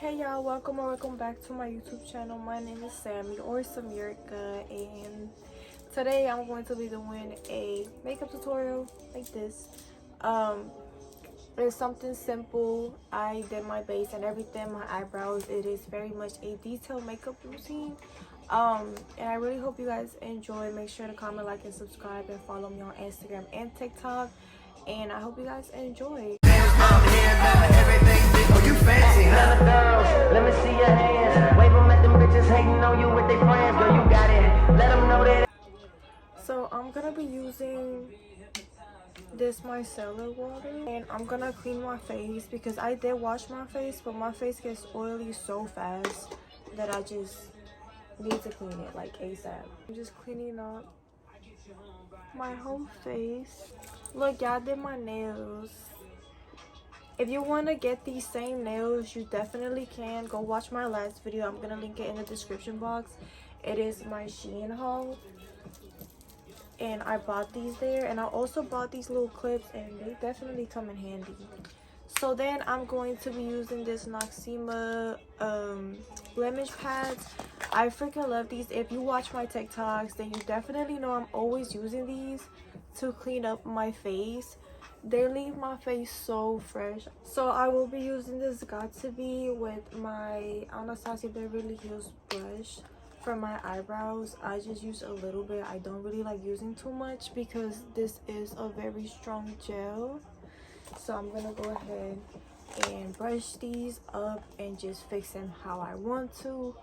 Hey y'all, welcome or welcome back to my YouTube channel. My name is Sammy or Samirka, and today I'm going to be doing a makeup tutorial like this. It's something simple. I did my base and everything, my eyebrows. It is very much a detailed makeup routine. And I really hope you guys enjoy. Make sure to comment, like, and subscribe, and follow me on Instagram and TikTok. And I hope you guys enjoy. Let me see your hands. Wave them at them bitches hating on you with their friends. Girl, you got it. Let them know that. So I'm gonna be using this micellar water, and I'm gonna clean my face because I did wash my face, but my face gets oily so fast that I just need to clean it like ASAP. I'm just cleaning up my whole face. Look, y'all did my nails. If you want to get these same nails, you definitely can. Go watch my last video. I'm gonna link it in the description box. It is my Shein haul, and I bought these there. And I also bought these little clips, and they definitely come in handy. So then I'm going to be using this Noxema blemish pads. I freaking love these. If you watch my TikToks, then you definitely know I'm always using these to clean up my face. They leave my face so fresh. So I will be using this Got To Be with my Anastasia Beverly Hills brush for my eyebrows. I just use a little bit. I don't really like using too much because this is a very strong gel. So I'm gonna go ahead and brush these up and just fix them how I want to.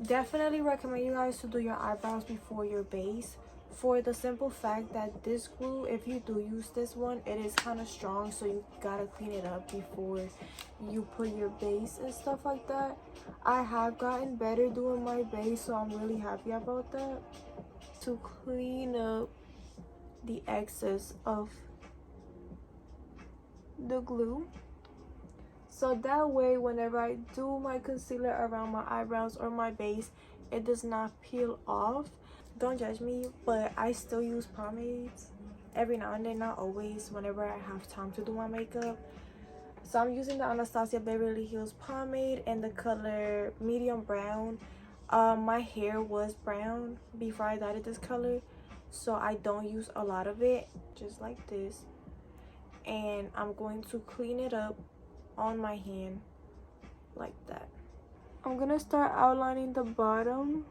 Definitely recommend you guys to do your eyebrows before your base, for the simple fact that this glue, if you do use this one, it is kind of strong, so you gotta clean it up before you put your base and stuff like that. I have gotten better doing my base, so I'm really happy about that. To clean up the excess of the glue, so that way whenever I do my concealer around my eyebrows or my base, it does not peel off. Don't judge me, but I still use pomades every now and then, not always, whenever I have time to do my makeup. So I'm using the Anastasia Beverly Hills pomade in the color medium brown. My hair was brown before I dyed it this color, so I don't use a lot of it, just like this. And I'm going to clean it up on my hand like that. I'm gonna start outlining the bottom.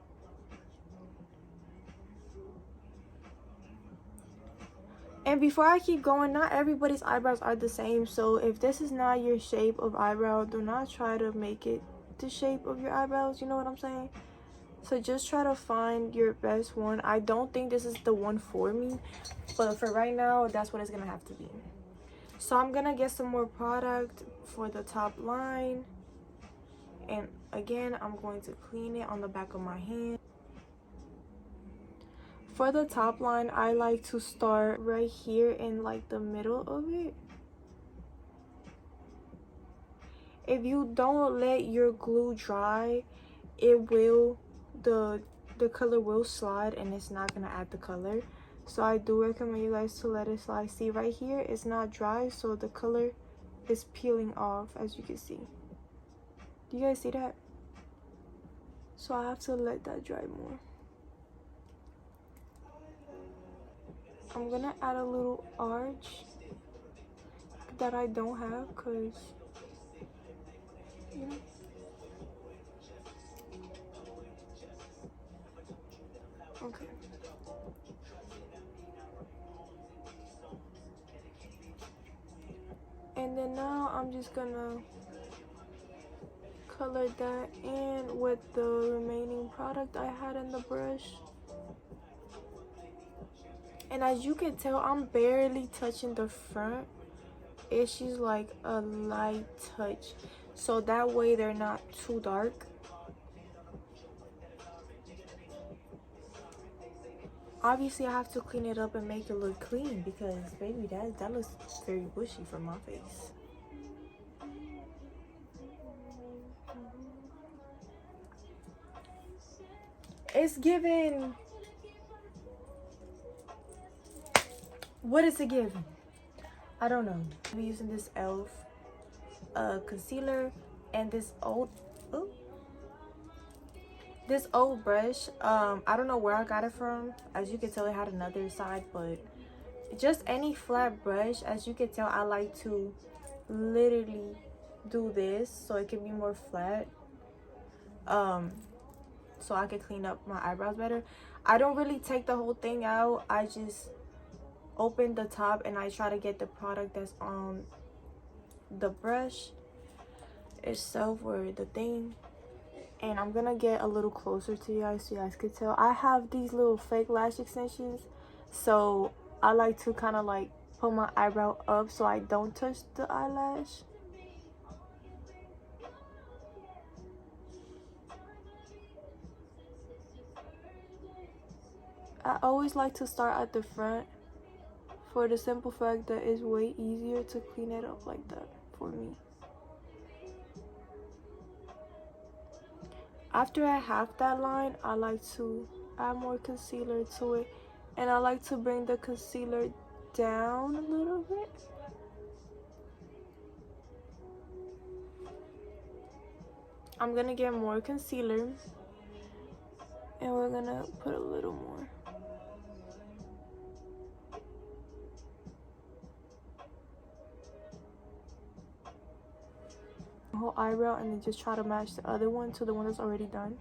And before I keep going, not everybody's eyebrows are the same, so if this is not your shape of eyebrow, do not try to make it the shape of your eyebrows, you know what I'm saying? So just try to find your best one. I don't think this is the one for me, but for right now, that's what it's gonna have to be. So I'm gonna get some more product for the top line, and again I'm going to clean it on the back of my hand. For the top line, I like to start right here in like the middle of it. If you don't let your glue dry, it will, the color will slide and it's not gonna add the color. So I do recommend you guys to let it slide. See right here, it's not dry, so the color is peeling off, as you can see. Do you guys see that? So I have to let that dry more. I'm gonna add a little arch that I don't have, cause you know. Okay. And then now I'm just gonna color that in with the remaining product I had in the brush. And as you can tell, I'm barely touching the front. It's just like a light touch, so that way they're not too dark. Obviously I have to clean it up and make it look clean, because baby, that looks very bushy from my face. It's giving. What is it giving? I don't know. I'm using this e.l.f. Concealer and this old brush. I don't know where I got it from. As you can tell, it had another side, but just any flat brush. As you can tell, I like to literally do this so it can be more flat, so I can clean up my eyebrows better. I don't really take the whole thing out. I just open the top and I try to get the product that's on the brush itself or the thing. And I'm gonna get a little closer to you guys so you guys can tell. I have these little fake lash extensions, so I like to kind of like put my eyebrow up so I don't touch the eyelash. I always like to start at the front for the simple fact that it's way easier to clean it up like that for me. After I have that line, I like to add more concealer to it, and I like to bring the concealer down a little bit. I'm gonna get more concealer and we're gonna put a little more. Whole eyebrow, and then just try to match the other one to the one that's already done.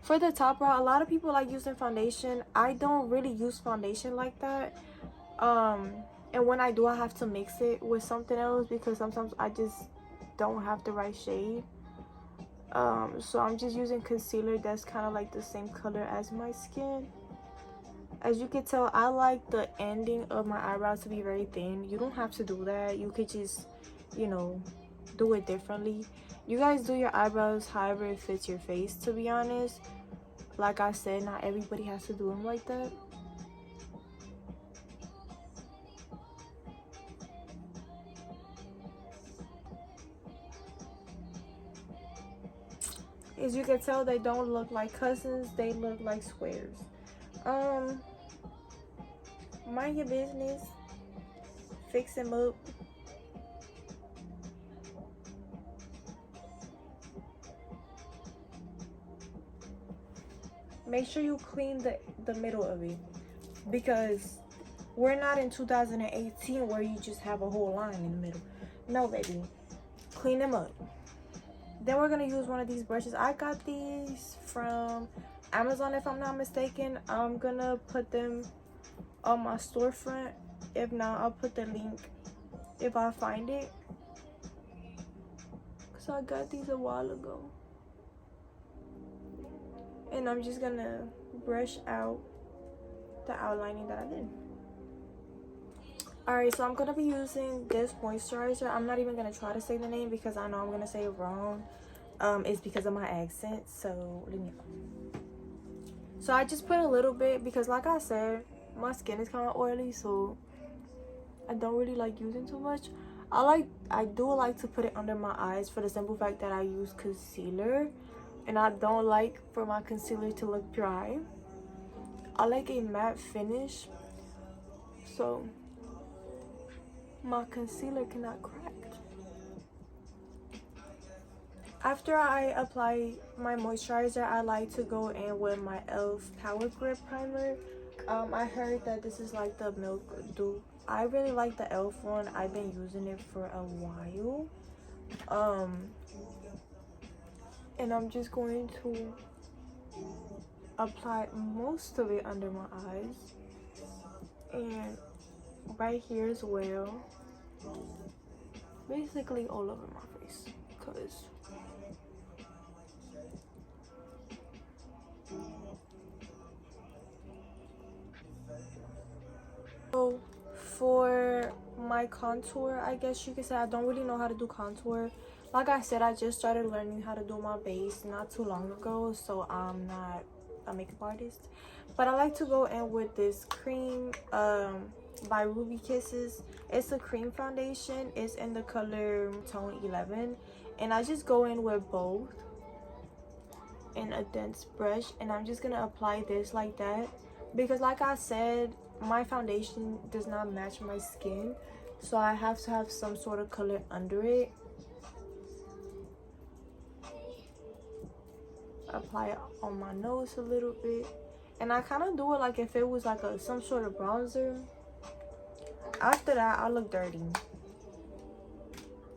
For the top brow, a lot of people like using foundation. I don't really use foundation like that. And when I do, I have to mix it with something else because sometimes I just don't have the right shade. So I'm just using concealer that's kind of like the same color as my skin. As you can tell, I like the ending of my eyebrows to be very thin. You don't have to do that. You could just, you know, do it differently. You guys do your eyebrows however it fits your face, to be honest. Like I said, not everybody has to do them like that. As you can tell, they don't look like cousins, they look like squares. Mind your business. Fix them up. Make sure you clean the middle of it, because we're not in 2018 where you just have a whole line in the middle. No, baby. Clean them up. Then we're gonna use one of these brushes. I got these from Amazon, if I'm not mistaken. I'm gonna put them on my storefront. If not, I'll put the link if I find it, because I got these a while ago. And I'm just gonna brush out the outlining that I did. Alright, so I'm gonna be using this moisturizer. I'm not even gonna try to say the name because I know I'm gonna say it wrong. It's because of my accent, so leave me alone. So I just put a little bit because, like I said, my skin is kind of oily, so I don't really like using too much. I do like to put it under my eyes for the simple fact that I use concealer, and I don't like for my concealer to look dry. I like a matte finish, so my concealer cannot crack. After I apply my moisturizer, I like to go in with my e.l.f. Power Grip Primer. I heard that this is like the Milk Dupe. I really like the e.l.f. one. I've been using it for a while. And I'm just going to apply most of it under my eyes and right here as well, basically all over my face, because so for my contour, I guess you could say, I don't really know how to do contour. Like I said, I just started learning how to do my base not too long ago, so I'm not a makeup artist. But I like to go in with this cream by Ruby Kisses. It's a cream foundation. It's in the color tone 11, and I just go in with both in a dense brush, and I'm just gonna apply this like that because, like I said, my foundation does not match my skin, so I have to have some sort of color under it. Apply it on my nose a little bit, and I kind of do it like if it was like some sort of bronzer. After that, I look dirty.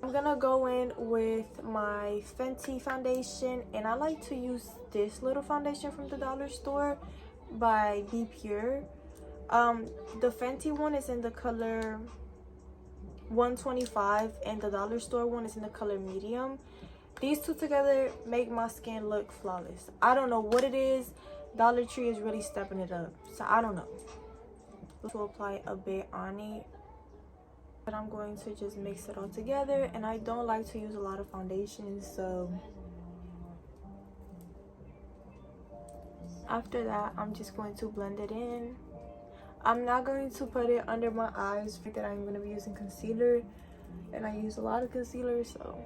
I'm gonna go in with my Fenty foundation, and I like to use this little foundation from the dollar store by Be Pure. The Fenty one is in the color 125, and the dollar store one is in the color medium. These two together make my skin look flawless. I don't know what it is. Dollar Tree is really stepping it up, so I don't know. To apply a bit on it, but I'm going to just mix it all together, and I don't like to use a lot of foundation, so after that I'm just going to blend it in. I'm not going to put it under my eyes that I'm going to be using concealer, and I use a lot of concealer. So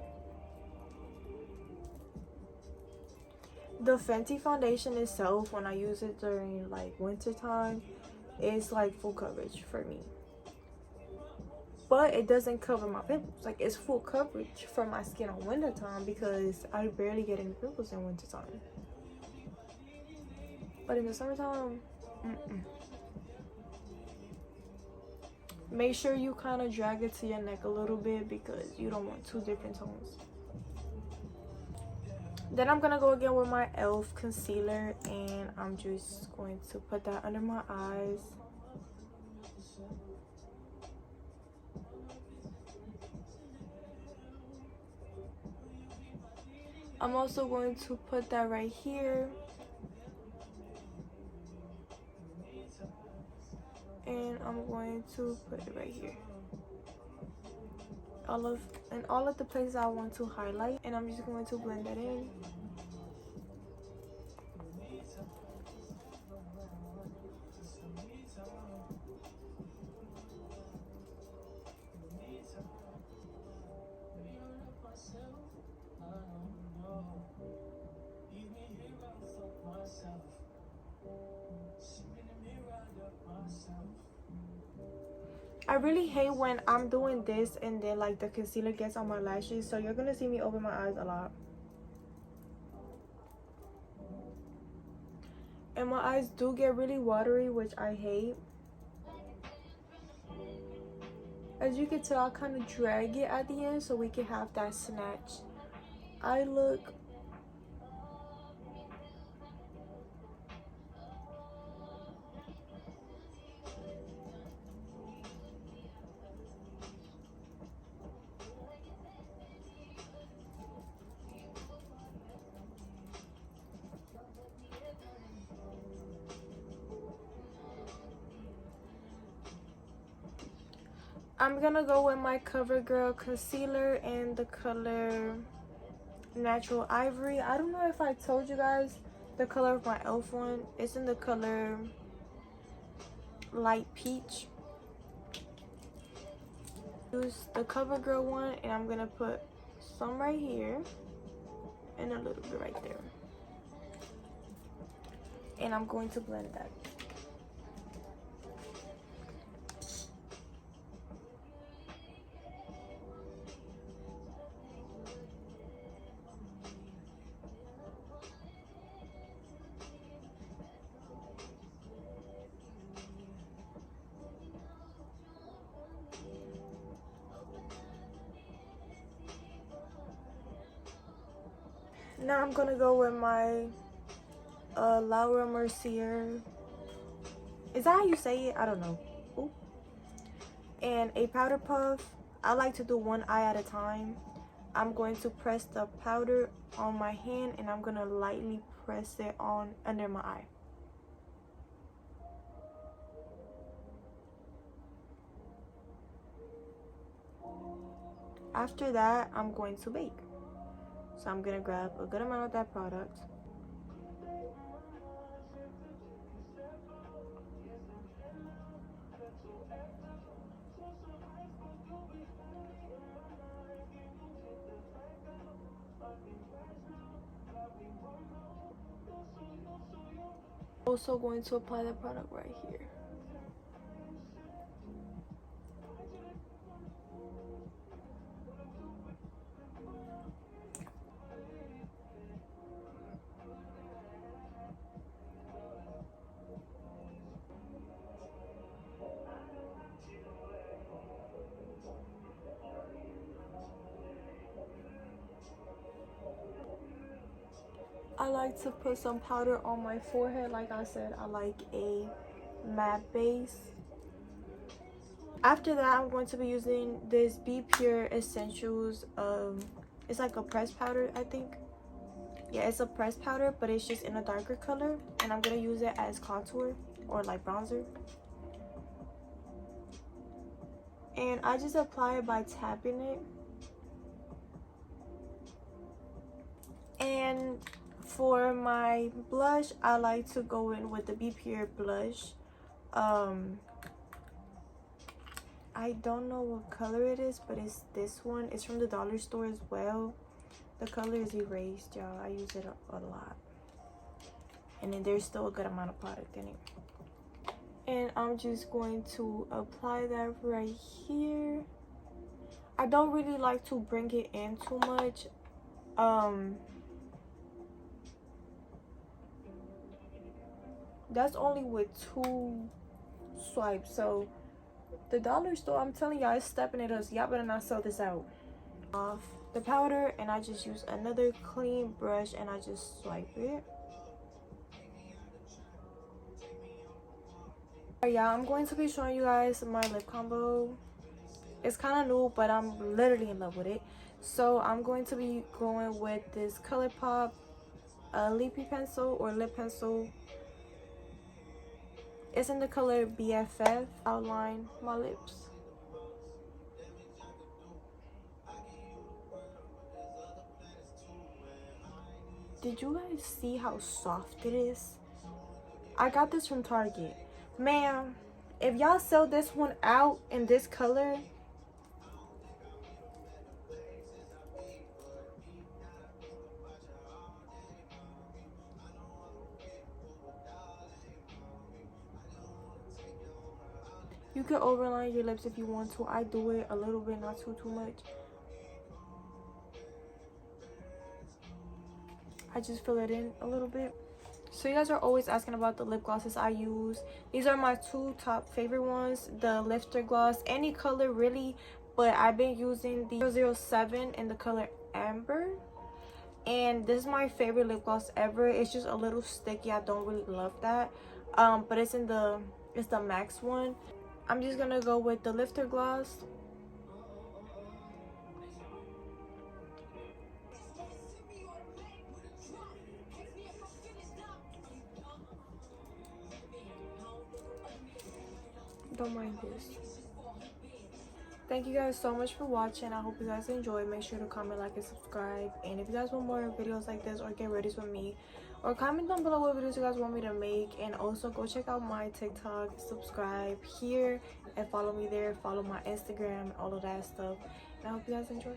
the Fenty foundation itself, when I use it during like winter time, it's like full coverage for me, but it doesn't cover my pimples. Like, it's full coverage for my skin on winter time because I barely get any pimples in winter time. But in the summertime, make sure you kind of drag it to your neck a little bit because you don't want two different tones. Then I'm gonna go again with my e.l.f. concealer, and I'm just going to put that under my eyes. I'm also going to put that right here. And I'm going to put it right here. All of the places I want to highlight, and I'm just going to blend that in. I really hate when I'm doing this and then like the concealer gets on my lashes, so you're gonna see me open my eyes a lot. And my eyes do get really watery, which I hate. As you can tell, I kind of drag it at the end so we can have that snatch eye look. I'm gonna go with my CoverGirl concealer in the color Natural Ivory. I don't know if I told you guys the color of my e.l.f. one. It's in the color Light Peach. Use the CoverGirl one, and I'm gonna put some right here and a little bit right there. And I'm going to blend that. Now I'm gonna go with my Laura Mercier. Is that how you say it? I don't know. Ooh. And a powder puff. I like to do one eye at a time. I'm going to press the powder on my hand, and I'm gonna lightly press it on under my eye. After that, I'm going to bake. So I'm gonna grab a good amount of that product. Also going to apply the product right here. I like to put some powder on my forehead. Like I said, I like a matte base. After that, I'm going to be using this Be Pure Essentials. It's like a pressed powder, I think. Yeah, it's a pressed powder, but it's just in a darker color. And I'm going to use it as contour or like bronzer. And I just apply it by tapping it. And for my blush, I like to go in with the Be Pure blush. I don't know what color it is, but it's this one. It's from the dollar store as well. The color is erased, y'all. I use it a lot. And then there's still a good amount of product in it. And I'm just going to apply that right here. I don't really like to bring it in too much. That's only with 2 swipes. So the dollar store, I'm telling y'all, it's stepping at us. Y'all better not sell this out. Off the powder, and I just use another clean brush and I just swipe it. Alright, y'all, I'm going to be showing you guys my lip combo. It's kind of new, but I'm literally in love with it. So I'm going to be going with this ColourPop lippy pencil or lip pencil. It's in the color BFF. Outline my lips. Did you guys see how soft it is? I got this from Target. Ma'am, if y'all sell this one out in this color, you can overline your lips if you want to. I do it a little bit, not too much. I just fill it in a little bit. So you guys are always asking about the lip glosses I use. These are my 2 top favorite ones. The lifter gloss, any color really, but I've been using the 007 in the color Amber. And this is my favorite lip gloss ever. It's just a little sticky. I don't really love that. But it's the Max one. I'm just gonna go with the lifter gloss. Don't mind this. Thank you guys so much for watching. I hope you guys enjoyed. Make sure to comment, like, and subscribe. And if you guys want more videos like this or get ready with me, or comment down below what videos you guys want me to make. And also go check out my TikTok, subscribe here and follow me there, follow my Instagram, all of that stuff. And I hope you guys enjoy.